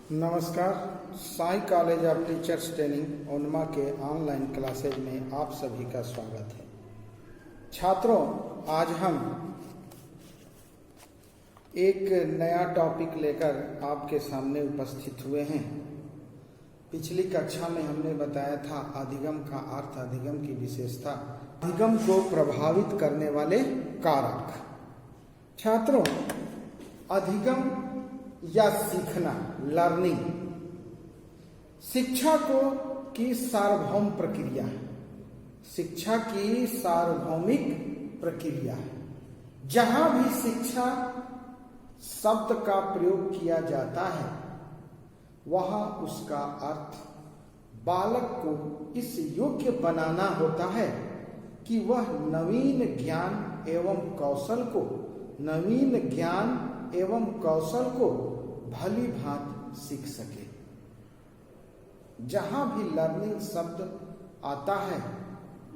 नमस्कार। Sai college of teachers training ओनमा के ऑनलाइन क्लासेज में आप सभी का स्वागत है। छात्रों, आज हम एक नया टॉपिक लेकर आपके सामने उपस्थित हुए हैं। पिछली कक्षा में हमने बताया था अधिगम का अर्थ, अधिगम की विशेषता, अधिगम को प्रभावित करने वाले कारक। छात्रों, अधिगम या सीखना, लर्निंग, शिक्षा की सार्वभौम प्रक्रिया है। शिक्षा की सार्वभौमिक प्रक्रिया है। जहां भी शिक्षा शब्द का प्रयोग किया जाता है वहां उसका अर्थ बालक को इस योग्य बनाना होता है कि वह नवीन ज्ञान एवं कौशल को भली भांति सीख सके। जहां भी लर्निंग शब्द आता है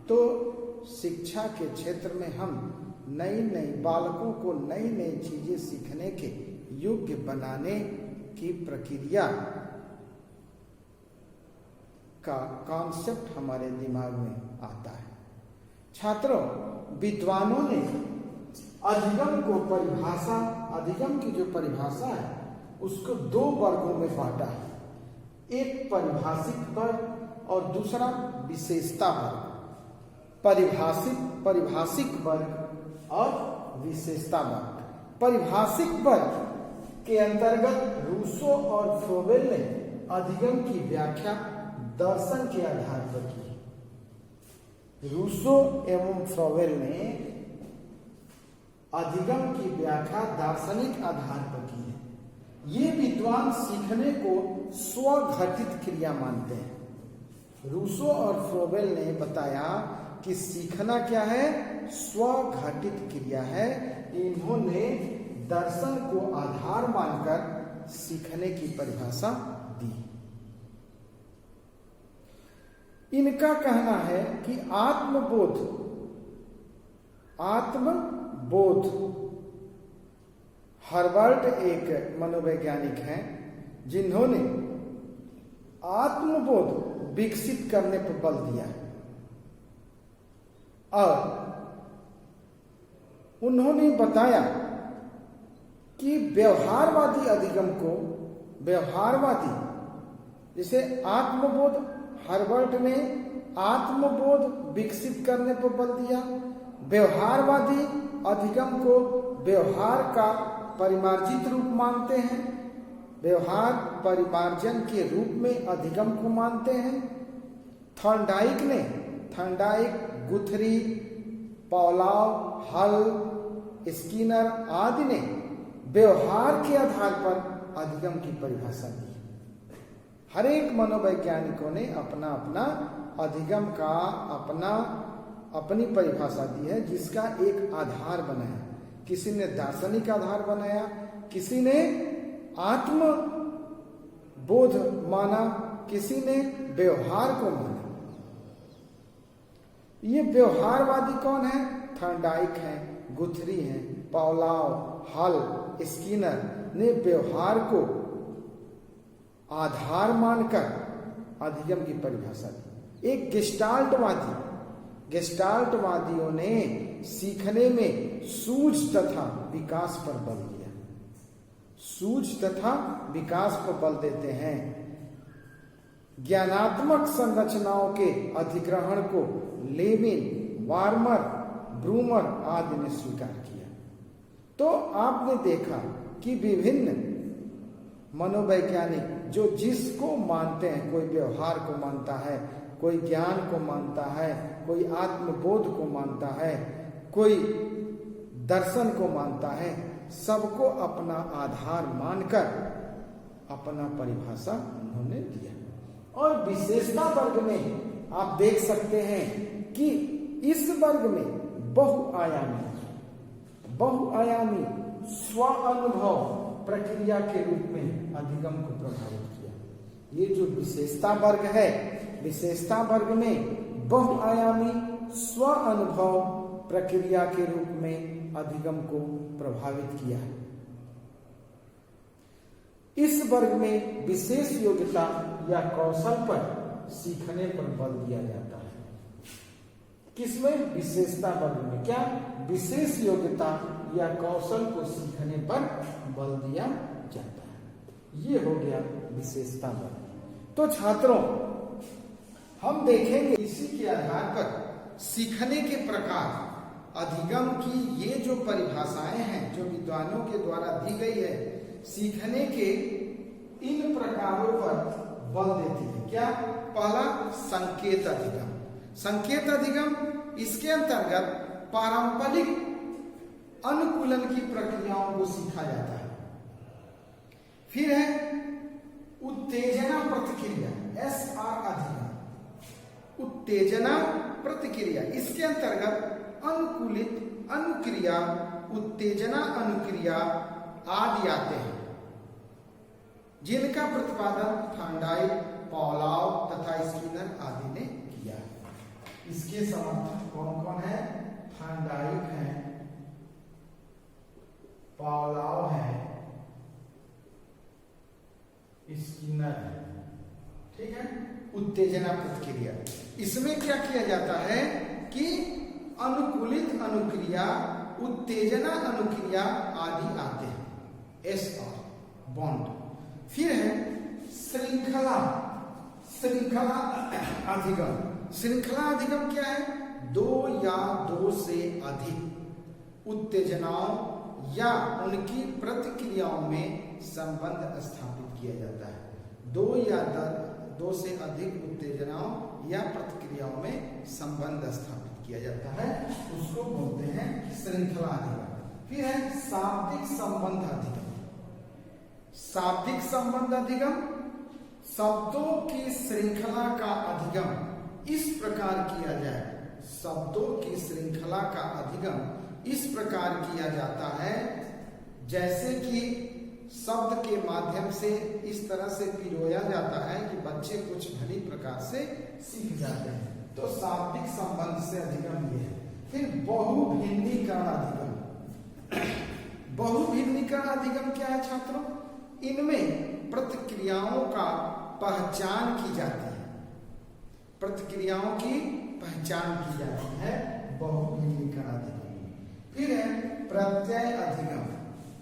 तो शिक्षा के क्षेत्र में हम नई बालकों को नई चीजें सीखने के योग्य बनाने की प्रक्रिया का कॉन्सेप्ट हमारे दिमाग में आता है। छात्रों, विद्वानों ने अधिगम की जो परिभाषा है उसको दो वर्गों में बांटा है। एक परिभाषिक वर्ग और दूसरा विशेषता वर्ग। परिभाषिक वर्ग और विशेषता वर्ग। परिभाषिक वर्ग के अंतर्गत रूसो और फ्रोबेल ने अधिगम की व्याख्या दर्शन के आधार पर की। रूसो एवं फ्रोबेल ने अधिगम की व्याख्या दार्शनिक आधार पर की है। ये विद्वान सीखने को स्वघटित क्रिया मानते हैं। रूसो और फ्रोबेल ने बताया कि सीखना क्या है, स्वघटित क्रिया है। इन्होंने दर्शन को आधार मानकर सीखने की परिभाषा दी। इनका कहना है कि आत्मबोध हर्बर्ट एक मनोवैज्ञानिक हैं जिन्होंने आत्मबोध विकसित करने पर बल दिया है और उन्होंने बताया कि व्यवहारवादी अधिगम को जैसे आत्मबोध, हर्बर्ट ने आत्मबोध विकसित करने पर बल दिया। व्यवहारवादी अधिगम को व्यवहार का परिमार्जित रूप मानते हैं, व्यवहार परिमार्जन के रूप में अधिगम को मानते हैं। थॉर्नडाइक, गुथरी, पावलोव, हल, स्किनर आदि ने व्यवहार के आधार पर अधिगम की परिभाषा दी। हर एक मनोवैज्ञानिकों ने अपना अधिगम का अपनी परिभाषा दी है, जिसका एक आधार बनाया। किसी ने दार्शनिक आधार बनाया, किसी ने आत्म बोध माना, किसी ने व्यवहार को माना। ये व्यवहारवादी कौन है? थॉर्नडाइक हैं, गुथरी हैं, पावलोव, हल, स्किनर ने व्यवहार को आधार मानकर अधिगम की परिभाषा दी। एक गेस्टाल्टवादियों ने सीखने में सूझ तथा विकास पर बल दिया। सूझ तथा विकास पर बल देते हैं। ज्ञानात्मक संरचनाओं के अधिग्रहण को लेविन, वार्मर, ब्रूमर आदि ने स्वीकार किया। तो आपने देखा कि विभिन्न मनोवैज्ञानिक जो जिसको मानते हैं, कोई व्यवहार को मानता है, कोई ज्ञान को मानता है, कोई आत्मबोध को मानता है, कोई दर्शन को मानता है, सबको अपना आधार मानकर अपना परिभाषा उन्होंने दिया। और विशेषता वर्ग में आप देख सकते हैं कि इस वर्ग में बहुआयामी स्व अनुभव प्रक्रिया के रूप में अधिगम को प्रभावित किया। ये जो विशेषता वर्ग है, विशेषता वर्ग में बहुआयामी स्व अनुभव प्रक्रिया के रूप में अधिगम को प्रभावित किया है। इस वर्ग में विशेष योग्यता या कौशल पर सीखने पर बल दिया जाता है। किसमें? विशेषता वर्ग में क्या विशेष योग्यता या कौशल को सीखने पर बल दिया जाता है। ये हो गया विशेषता वर्ग। तो छात्रों, हम देखेंगे इसी के आधार पर सीखने के प्रकार, अधिगम की ये जो परिभाषाएं हैं जो विद्वानों के द्वारा दी गई है, सीखने के इन प्रकारों पर बल देती है। क्या? पहला, संकेत अधिगम। संकेत अधिगम, इसके अंतर्गत पारंपरिक अनुकूलन की प्रक्रियाओं को सीखा जाता है। फिर है उत्तेजना प्रतिक्रिया, SR अधिगम। उत्तेजना प्रतिक्रिया, इसके अंतर्गत अनुकूलित अनुक्रिया, उत्तेजना अनुक्रिया आदि आते हैं, जिनका प्रतिपादन थांडाइट, पावलोव तथा स्किनर आदि ने किया है। इसके समर्थक कौन कौन है? थांडाइट है, पावलोव है, स्किनर है। ठीक है। उत्तेजना प्रतिक्रिया, इसमें क्या किया जाता है कि अनुकूलित अनुक्रिया, उत्तेजना अनुक्रिया आदि आते हैं, SR बॉन्ड। फिर है श्रृंखला अधिगम। श्रृंखला अधिगम क्या है? दो या दो से अधिक उत्तेजनाओं या उनकी प्रतिक्रियाओं में संबंध स्थापित किया जाता है। दो से अधिक उत्तेजनाओं या प्रतिक्रियाओं में संबंध स्थापित किया जाता है, उसको बोलते हैं श्रृंखला अधिगम। फिर है शाब्दिक संबंध अधिगम। शाब्दिक संबंध अधिगम, शब्दों की श्रृंखला का अधिगम इस प्रकार किया जाए, शब्दों की श्रृंखला का अधिगम इस प्रकार किया जाता है जैसे कि शब्द के माध्यम से इस तरह से पिरोया जाता है कि बच्चे कुछ भली प्रकार से सीख जाते हैं। तो शाब्दिक संबंध से अधिगम ये है। फिर बहुभिन्नीकरण अधिगम। बहुभिन्नीकरण अधिगम क्या है छात्रों? इनमें प्रतिक्रियाओं का पहचान की जाती है, प्रतिक्रियाओं की पहचान की जाती है, बहुभिन्नीकरण अधिगम। फिर है प्रत्यय अधिगम।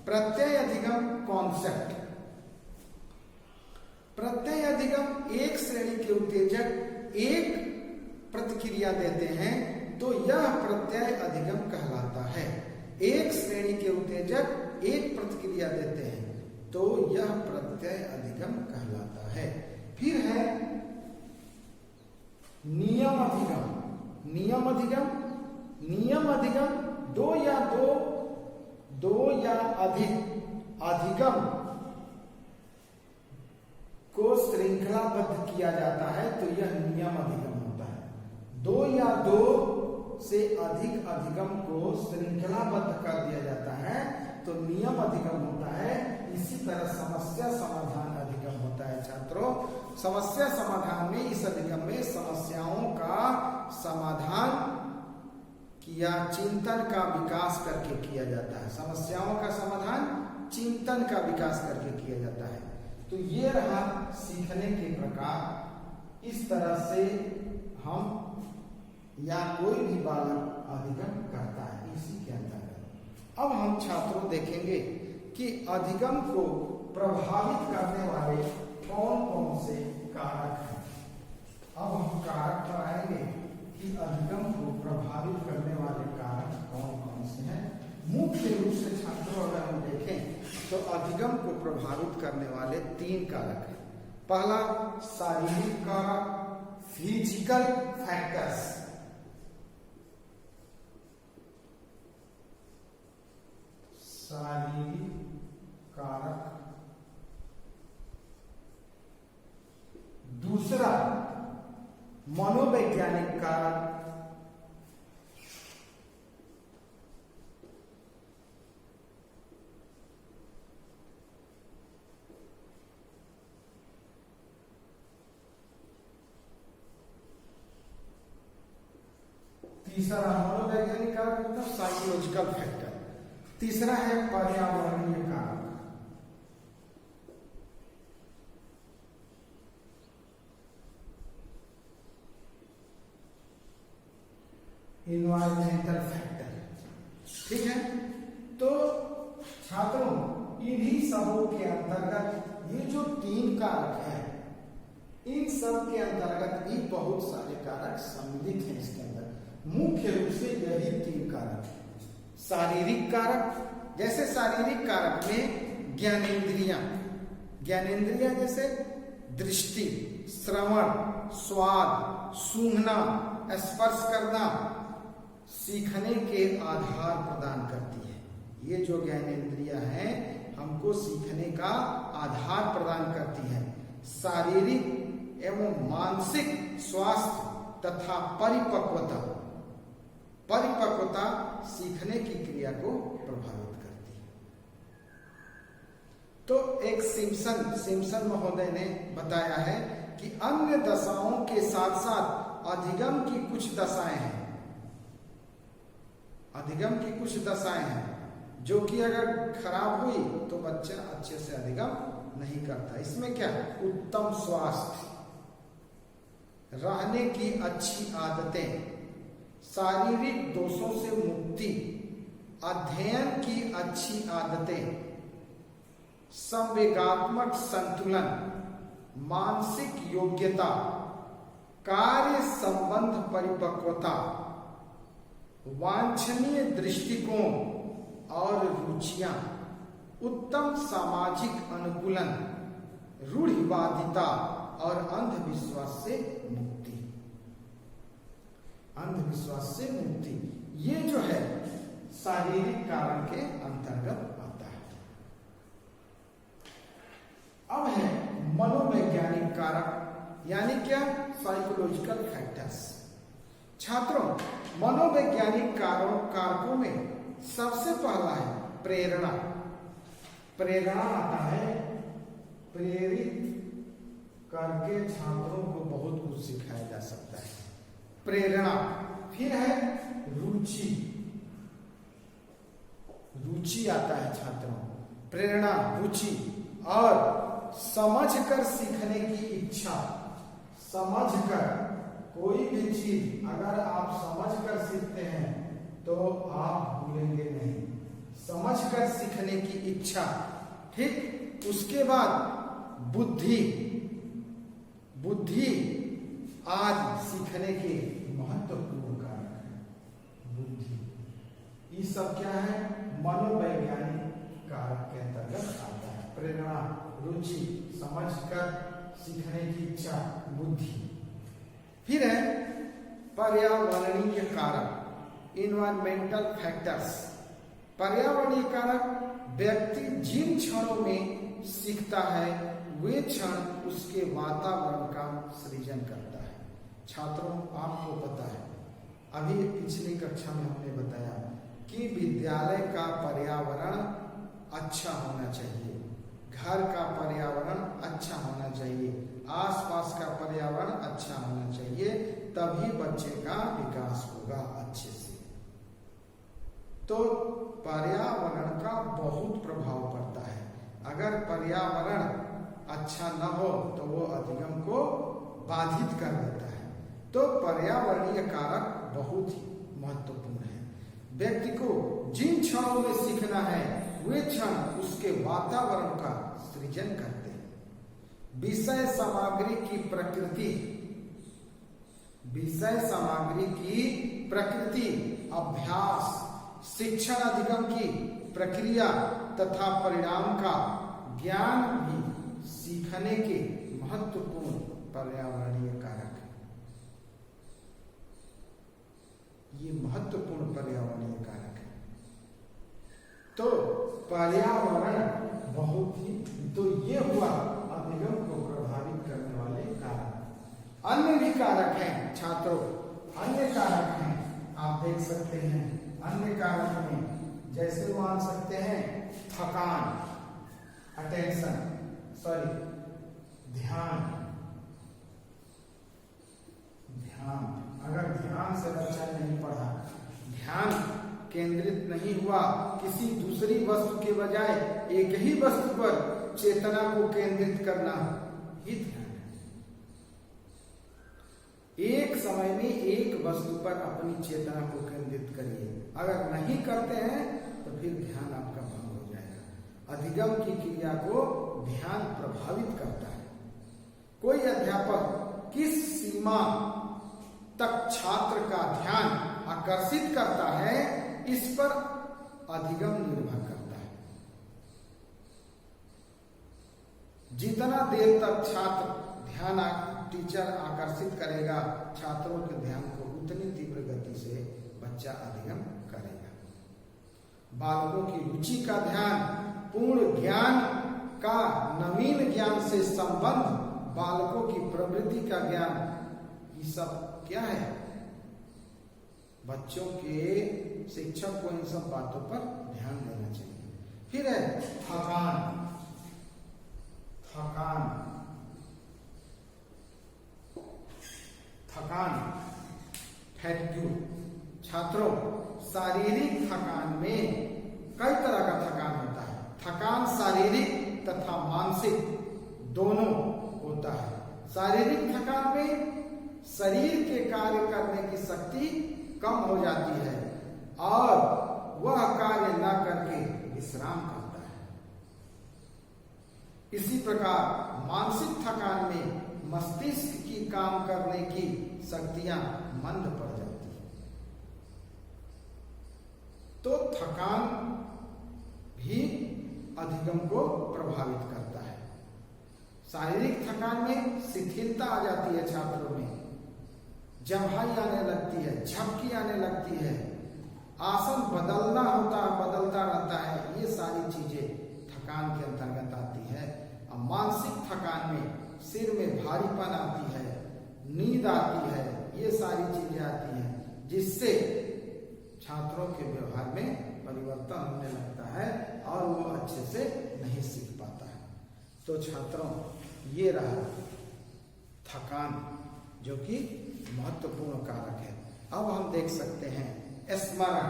प्रत्यय अधिगम कॉन्सेप्ट। प्रत्यय अधिगम, एक श्रेणी के उत्तेजक एक प्रतिक्रिया देते हैं तो यह प्रत्यय अधिगम कहलाता है। एक श्रेणी के उत्तेजक एक प्रतिक्रिया देते हैं तो यह प्रत्यय अधिगम कहलाता है। फिर है नियम अधिगम। नियम अधिगम, नियम अधिगम दो या अधिक अधिगम को श्रृंखलाबद्ध किया जाता है तो यह नियम अधिगम होता है। दो या दो से अधिक अधिगम को श्रृंखलाबद्ध कर दिया जाता है तो नियम अधिगम होता है। इसी तरह समस्या समाधान अधिगम होता है छात्रों। समस्या समाधान में, इस अधिगम में समस्याओं का समाधान या चिंतन का विकास करके किया जाता है। समस्याओं का समाधान चिंतन का विकास करके किया जाता है। तो ये रहा सीखने के प्रकार। इस तरह से हम या कोई भी बालक अधिगम करता है इसी के अंतर्गत। अब हम छात्रों देखेंगे कि अधिगम को प्रभावित करने वाले कौन कौन से कारक हैं। अब हम कारक पर आएंगे कि अधिगम को प्रभावित करने वाले कारक कौन कौन से हैं। मुख्य रूप से छात्रों अगर हम देखें तो अधिगम को प्रभावित करने वाले 3 कारक हैं। पहला शारीरिक कारक, फिजिकल फैक्टर्स। शारीरिक कारक। दूसरा मनोवैज्ञानिक कारक। तीसरा मनोवैज्ञानिक कारक मतलब साइकोलॉजिकल फैक्टर। तीसरा है पर्यावरणीय कारक। Environmental factor. ठीक है, तो छात्रों इन्हीं सबों के अंतर्गत ये जो 3 कारक है, इन सब के अंतर्गत भी बहुत सारे कारक सम्मिलित हैं इसके अंदर। मुख्य रूप से यही 3 कारक। शारीरिक कारक, जैसे शारीरिक कारक में ज्ञानेंद्रियां जैसे दृष्टि, श्रवण, स्वाद, सूंघना, स्पर्श करना सीखने के आधार प्रदान करती है। ये जो ज्ञानेंद्रियां हैं हमको सीखने का आधार प्रदान करती है। शारीरिक एवं मानसिक स्वास्थ्य तथा परिपक्वता सीखने की क्रिया को प्रभावित करती है। तो एक सिम्पसन महोदय ने बताया है कि अन्य दशाओं के साथ साथ अधिगम की कुछ दशाएं हैं जो कि अगर खराब हुई तो बच्चा अच्छे से अधिगम नहीं करता। इसमें क्या है? उत्तम स्वास्थ्य, रहने की अच्छी आदतें, शारीरिक दोषों से मुक्ति, अध्ययन की अच्छी आदतें, संवेगात्मक संतुलन, मानसिक योग्यता, कार्य संबंध परिपक्वता, वांछनीय दृष्टिकोण और रुचियां, उत्तम सामाजिक अनुकूलन, रूढ़िवादिता और अंधविश्वास से मुक्ति, ये जो है शारीरिक कारण के अंतर्गत आता है। अब है मनोवैज्ञानिक कारक, यानी क्या? Psychological factors. छात्रों, मनोवैज्ञानिक कारकों में सबसे पहला है प्रेरणा। प्रेरणा आता है, प्रेरित करके छात्रों को बहुत कुछ सिखाया जा सकता है। प्रेरणा। फिर है रुचि आता है छात्रों। प्रेरणा, रुचि और समझकर सीखने की इच्छा। समझकर कोई भी चीज अगर आप समझकर सीखते हैं तो आप भूलेंगे नहीं। समझकर सीखने की इच्छा। ठीक, उसके बाद बुद्धि आज सीखने के महत्वपूर्ण कारक है। बुद्धि, ये सब क्या है? मनोवैज्ञानिक कारक के अंतर्गत आता है। प्रेरणा, रुचि, समझकर सीखने की इच्छा, बुद्धि। फिर है पर्यावरणीय कारक, इन्वायरमेंटल फैक्टर्स। पर्यावरणीय कारक व्यक्ति जिन क्षणों में सीखता है वे क्षण उसके वातावरण का सृजन करता है। छात्रों, आपको पता है अभी पिछली कक्षा में हमने बताया कि विद्यालय का पर्यावरण अच्छा होना चाहिए, घर का पर्यावरण अच्छा होना चाहिए, आसपास का पर्यावरण अच्छा होना चाहिए, तभी बच्चे का विकास होगा अच्छे से। तो पर्यावरण का बहुत प्रभाव पड़ता है। अगर पर्यावरण अच्छा न हो तो वो अधिगम को बाधित कर देता है। तो पर्यावरणीय कारक बहुत ही महत्वपूर्ण है। व्यक्ति को जिन क्षणों में सीखना है वे क्षण उसके वातावरण का सृजन करते हैं। विषय सामग्री की प्रकृति, अभ्यास, शिक्षण अधिगम की प्रक्रिया तथा परिणाम का ज्ञान भी सीखने के महत्वपूर्ण पर्यावरणीय कारक है। ये महत्वपूर्ण पर्यावरणीय कारक है। तो पर्यावरण बहुत ही, तो ये हुआ अधिगम को प्रभावित करने वाले कारक। अन्य भी कारक हैं छात्रों, अन्य कारक हैं, आप देख सकते हैं। अन्य कारक में जैसे मान सकते हैं थकान, ध्यान। अगर ध्यान से बच्चा नहीं पढ़ा, ध्यान केंद्रित नहीं हुआ, किसी दूसरी वस्तु के बजाय एक ही वस्तु पर चेतना को केंद्रित करना ही ध्यान है। एक समय में एक वस्तु पर अपनी चेतना को केंद्रित करिए। अगर नहीं करते हैं तो फिर ध्यान आपका भंग हो जाएगा। अधिगम की क्रिया को ध्यान प्रभावित करता है। कोई अध्यापक किस सीमा तक छात्र का ध्यान आकर्षित करता है, इस पर अधिगम निर्भर करता है। जितना देर तक छात्र ध्यान टीचर आकर्षित करेगा छात्रों के ध्यान को, उतनी तीव्र गति से बच्चा अधिगम करेगा। बालकों की रुचि का ध्यान, पूर्ण ज्ञान का नवीन ज्ञान से संबंध, बालकों की प्रवृत्ति का ज्ञान, ये सब क्या है? बच्चों के शिक्षक को इन सब बातों पर ध्यान देना चाहिए। फिर है थकान। फैटिग्यू। छात्रों, शारीरिक थकान में कई तरह का थकान होता है। थकान शारीरिक तथा मानसिक दोनों होता है। शारीरिक थकान में शरीर के कार्य करने की शक्ति कम हो जाती है और वह कार्य न करके विश्राम करता है। इसी प्रकार मानसिक थकान में मस्तिष्क की काम करने की शक्तियां मंद पड़ जाती है। तो थकान भी अधिगम को प्रभावित करता है। शारीरिक थकान में शिथिलता आ जाती है छात्रों में, जम्हाई आने लगती है, झपकी आने लगती है, आसन बदलना होता है, बदलता रहता है। ये सारी चीजें थकान के अंतर्गत आती है। और मानसिक थकान में सिर में भारीपन आती है, नींद आती है, ये सारी चीजें आती हैं, जिससे छात्रों के व्यवहार में परिवर्तन होने लगता है और वो अच्छे से नहीं सीख पाता है। तो छात्रों, ये रहा थकान, जो कि महत्वपूर्ण कारक है। अब हम देख सकते हैं स्मरण।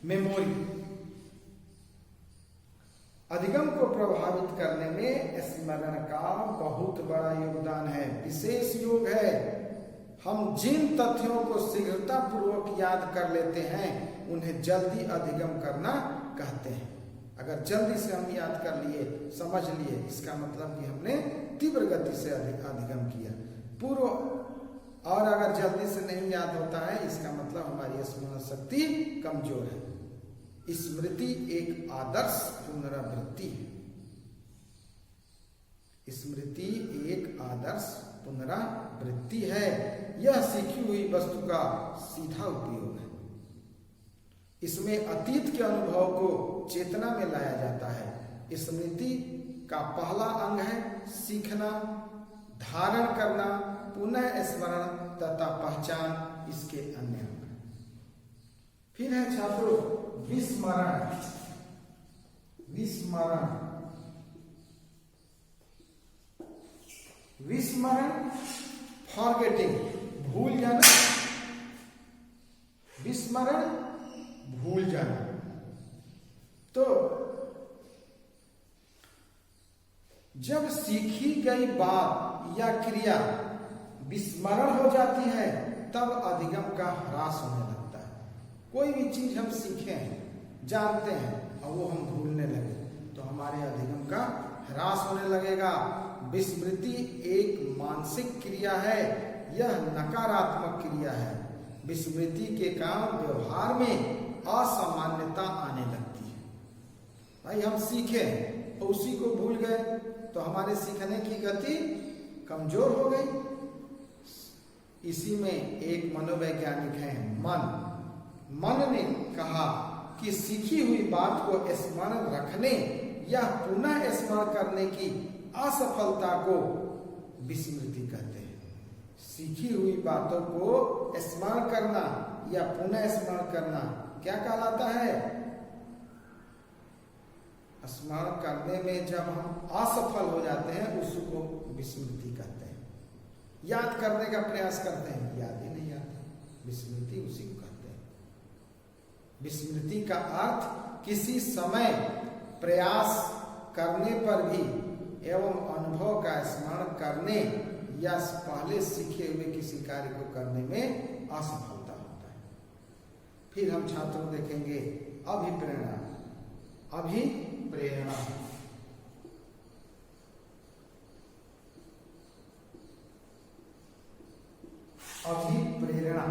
मेमोरी। अधिगम को प्रभावित करने में स्मरण का बहुत बड़ा योगदान है, विशेष योग है। हम जिन तथ्यों को शीघ्रता पूर्वक याद कर लेते हैं, उन्हें जल्दी अधिगम करना कहते हैं। अगर जल्दी से हम याद कर लिए, समझ लिए, इसका मतलब कि हमने तीव्र गति से अधिगम किया। और अगर जल्दी से नहीं याद होता है, इसका मतलब हमारी स्मरण शक्ति कमजोर है। स्मृति एक आदर्श पुनरावृत्ति है। स्मृति एक आदर्श पुनरावृत्ति है। यह सीखी हुई वस्तु का सीधा उपयोग है। इसमें अतीत के अनुभव को चेतना में लाया जाता है। स्मृति का पहला अंग है सीखना, धारण करना, पुनः स्मरण तथा पहचान इसके अन्य अंग। फिर है छात्रों विस्मरण। विस्मरण फॉरगेटिंग, भूल जाना। विस्मरण भूल जाना। तो जब सीखी गई बात या क्रिया विस्मरण हो जाती है, तब अधिगम का ह्रास होने लगता है। कोई भी चीज हम सीखे हैं, जानते हैं, और वो हम भूलने लगे, तो हमारे अधिगम का ह्रास होने लगेगा। विस्मृति एक मानसिक क्रिया है, यह नकारात्मक क्रिया है। विस्मृति के कारण व्यवहार में असामान्यता आने लगती है। भाई हम सीखे और उसी को भूल गए, तो हमारे सीखने की गति कमजोर हो गई। इसी में एक मनोवैज्ञानिक है मन ने कहा कि सीखी हुई बात को स्मरण रखने या पुनः स्मरण करने की असफलता को विस्मृति कहते हैं। सीखी हुई बातों को स्मरण करना या पुनः स्मरण करना क्या कहलाता है? स्मरण करने में जब हम असफल हो जाते हैं, उसको विस्मृति कहते हैं। याद करने का प्रयास करते हैं, याद ही नहीं आता, विस्मृति उसी को कहते हैं। विस्मृति का अर्थ किसी समय प्रयास करने पर भी एवं अनुभव का स्मरण करने या पहले सीखे हुए किसी कार्य को करने में असफलता होता है। फिर हम छात्रों देखेंगे अभिप्रेरणा। अभिप्रेरणा अभिप्रेरणा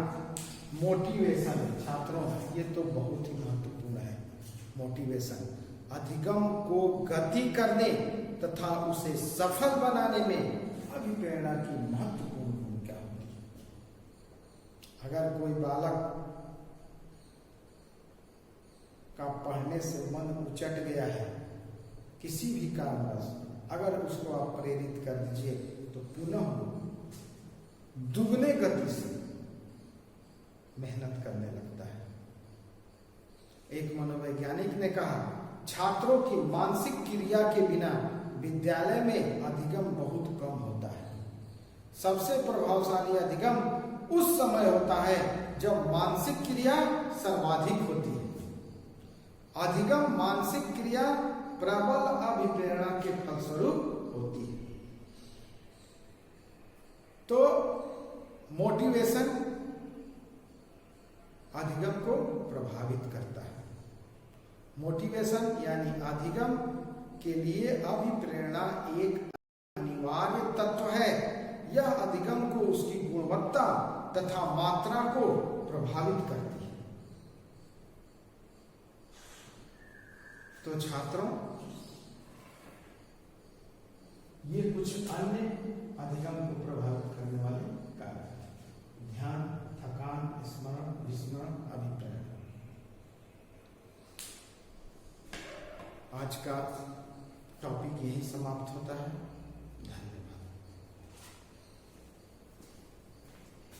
मोटिवेशन। छात्रों ये तो बहुत ही महत्वपूर्ण है। मोटिवेशन अधिगम को गति करने तथा उसे सफल बनाने में अभिप्रेरणा की महत्वपूर्ण भूमिका होती है। अगर कोई बालक का पढ़ने से मन उचट गया है किसी भी कारणवश, अगर उसको आप प्रेरित कर दीजिए तो पुनः दुगने गति से मेहनत करने लगता है। एक मनोवैज्ञानिक ने कहा, छात्रों की मानसिक क्रिया के बिना विद्यालय में अधिगम बहुत कम होता है। सबसे प्रभावशाली अधिगम उस समय होता है जब मानसिक क्रिया सर्वाधिक होती है। अधिगम मानसिक क्रिया प्रबल अभिप्रेरणा के फलस्वरूप होती है। तो मोटिवेशन अधिगम को प्रभावित करता है। मोटिवेशन यानी अधिगम के लिए अभिप्रेरणा एक अनिवार्य तत्व है। यह अधिगम को उसकी गुणवत्ता तथा मात्रा को प्रभावित करती है। तो छात्रों ये कुछ अन्य अधिगम को प्रभावित करने वाले कारक हैं। ध्यान, थकान, स्मरण, विस्मरण, अभिप्रेरणा। आज का टॉपिक यही समाप्त होता है।